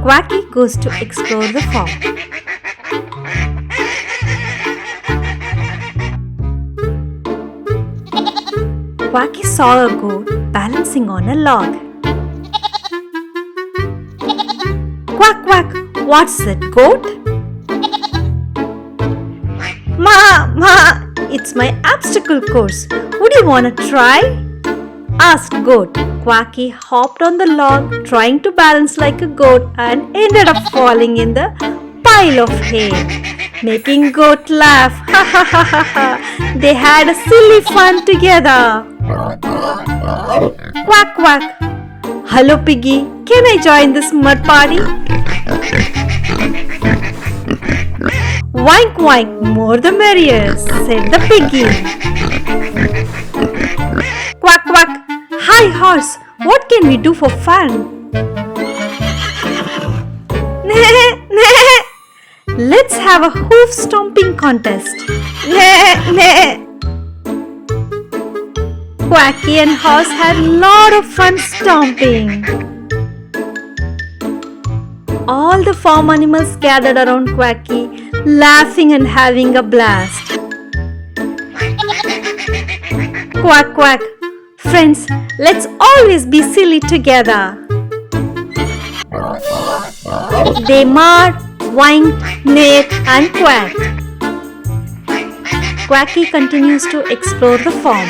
Quacky goes to explore the farm. Quacky saw a goat balancing on a log. Quack, quack, what's that, goat? Ma, it's my obstacle course. Would you want to try? Asked goat. Quacky hopped on the log, trying to balance like a goat, and ended up falling in the pile of hay, making goat laugh. Ha ha ha ha ha! They had a silly fun together. Quack quack! Hello Piggy, can I join this mud party? Wink wink, more the merrier, said the piggy. Quack quack! Hi horse, what can we do for fun? Let's have a hoof-stomping contest. Quacky and horse had a lot of fun stomping. All the farm animals gathered around Quacky, laughing and having a blast. Quack quack! Friends, let's always be silly together. They marched, whined, neighed and quacked. Quacky continues to explore the farm.